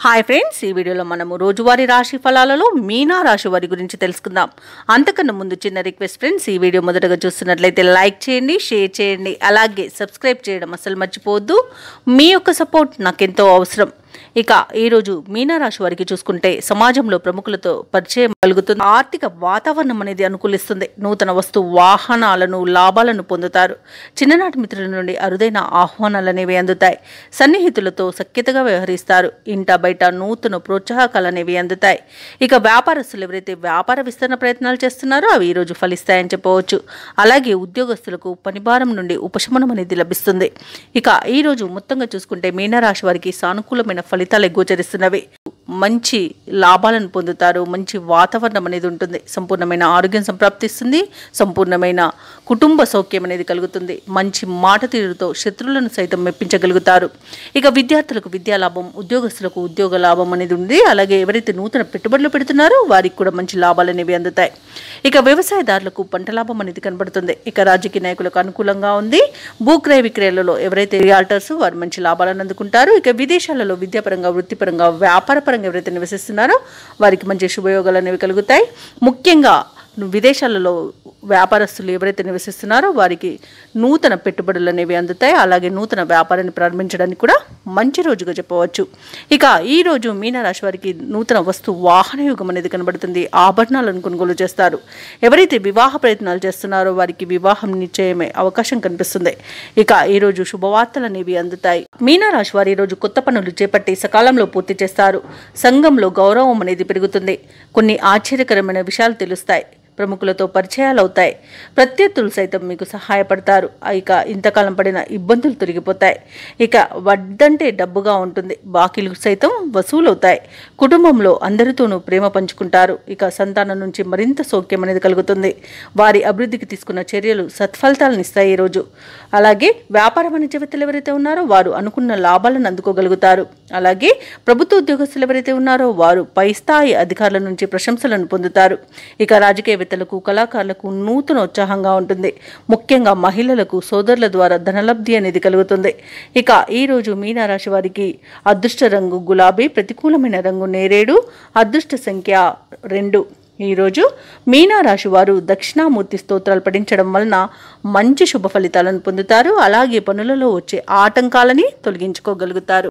Hi friends, ఈ వీడియోలో మనము రోజువారీ రాశి ఫలాలలో మీనా రాశి వారి గురించి తెలుసుకుందాం. అంతకన్నా ముందు చిన్న రిక్వెస్ట్ ఫ్రెండ్స్, ఈ వీడియో మొదటగా చూస్తున్నట్లయితే లైక్ చేయండి, షేర్ చేయండి, అలాగే సబ్స్క్రైబ్ చేయడం అసలు మర్చిపోవద్దు. మీ యొక్క సపోర్ట్ నాకెంతో అవసరం. ఇక ఈరోజు మీనరాశి వారికి చూసుకుంటే సమాజంలో ప్రముఖులతో పరిచయం కలుగుతుంది. ఆర్థిక వాతావరణం అనేది అనుకూలిస్తుంది. నూతన వస్తు వాహనాలను లాభాలను పొందుతారు. చిన్ననాటి మిత్రుల నుండి అరుదైన ఆహ్వానాలు అనేవి అందుతాయి. సన్నిహితులతో సఖ్యతగా వ్యవహరిస్తారు. ఇంట బయట నూతన ప్రోత్సాహకాలు అనేవి అందుతాయి. ఇక వ్యాపారస్తులు ఎవరైతే వ్యాపార విస్తరణ ప్రయత్నాలు చేస్తున్నారో అవి ఈరోజు ఫలిస్తాయని చెప్పవచ్చు. అలాగే ఉద్యోగస్తులకు పనిభారం నుండి ఉపశమనం అనేది లభిస్తుంది. ఇక ఈరోజు మొత్తంగా చూసుకుంటే మీనరాశి వారికి సానుకూలమైన ఫలితాలు గోచరిస్తున్నవి. మంచి లాభాలను పొందుతారు. మంచి వాతావరణం అనేది ఉంటుంది. సంపూర్ణమైన ఆరోగ్యం సంప్రాప్తిస్తుంది. సంపూర్ణమైన కుటుంబ సౌఖ్యం అనేది కలుగుతుంది. మంచి మాట తీరుతో శత్రువులను సైతం మెప్పించగలుగుతారు. ఇక విద్యార్థులకు విద్యా లాభం, ఉద్యోగస్తులకు ఉద్యోగ లాభం అనేది ఉంది. అలాగే ఎవరైతే నూతన పెట్టుబడులు పెడుతున్నారో వారికి కూడా మంచి లాభాలు అనేవి అందుతాయి. ఇక వ్యవసాయదారులకు పంట లాభం అనేది కనబడుతుంది. ఇక రాజకీయ నాయకులకు అనుకూలంగా ఉంది. భూక్రయ విక్రయాలలో ఎవరైతే రియాల్టర్స్ వారు మంచి లాభాలను అందుకుంటారు. ఇక విదేశాలలో విద్యాపరంగా, వృత్తిపరంగా, వ్యాపారపరంగా ఎవరైతే నివసిస్తున్నారో వారికి మంచి శుభయోగాలు అనేవి కలుగుతాయి. ముఖ్యంగా విదేశాలలో వ్యాపారస్తులు ఎవరైతే నివసిస్తున్నారో వారికి నూతన పెట్టుబడులు అనేవి అందుతాయి. అలాగే నూతన వ్యాపారాన్ని ప్రారంభించడానికి కూడా మంచి రోజుగా చెప్పవచ్చు. ఇక ఈ రోజు మీనరాశి వారికి నూతన వస్తు వాహన యుగం అనేది కనబడుతుంది. ఆభరణాలను కొనుగోలు చేస్తారు. ఎవరైతే వివాహ ప్రయత్నాలు చేస్తున్నారో వారికి వివాహం నిశ్చయమే అవకాశం కనిపిస్తుంది. ఇక ఈరోజు శుభవార్తలు అనేవి అందుతాయి. మీనరాశి వారు ఈరోజు కొత్త పనులు చేపట్టి సకాలంలో పూర్తి చేస్తారు. సంఘంలో గౌరవం అనేది పెరుగుతుంది. కొన్ని ఆశ్చర్యకరమైన విషయాలు తెలుస్తాయి. ప్రముఖులతో పరిచయాలు అవుతాయి. ప్రత్యర్థులు సైతం మీకు సహాయపడతారు. ఇక ఇంతకాలం పడిన ఇబ్బందులు తొలగిపోతాయి. ఇక వడ్డంటే డబ్బుగా ఉంటుంది. బాకీలు సైతం వసూలవుతాయి. కుటుంబంలో అందరితోనూ ప్రేమ పంచుకుంటారు. ఇక సంతానం నుంచి మరింత సౌఖ్యం అనేది కలుగుతుంది. వారి అభివృద్ధికి తీసుకున్న చర్యలు సత్ఫలితాలను ఇస్తాయి ఈరోజు. అలాగే వ్యాపార వాణిజ్యవేత్తలు ఎవరైతే ఉన్నారో వారు అనుకున్న లాభాలను అందుకోగలుగుతారు. అలాగే ప్రభుత్వ ఉద్యోగస్తులు ఎవరైతే ఉన్నారో వారు పై స్థాయి అధికారుల నుంచి ప్రశంసలను పొందుతారు. ఇక రాజకీయ కళాకారులకు నూతన ఉత్సాహంగా ఉంటుంది. ముఖ్యంగా మహిళలకు సోదరుల ద్వారా ధనలబ్ధి అనేది కలుగుతుంది. ఇక ఈ రోజు మీనరాశి వారికి అదృష్ట రంగు గులాబీ, ప్రతికూలమైన రంగు నేరేడు, అదృష్ట సంఖ్య 2. ఈరోజు మీనరాశి వారు దక్షిణామూర్తి స్తోత్రాలు పఠించడం వలన మంచి శుభ ఫలితాలను పొందుతారు. అలాగే పనులలో వచ్చే ఆటంకాలని తొలగించుకోగలుగుతారు.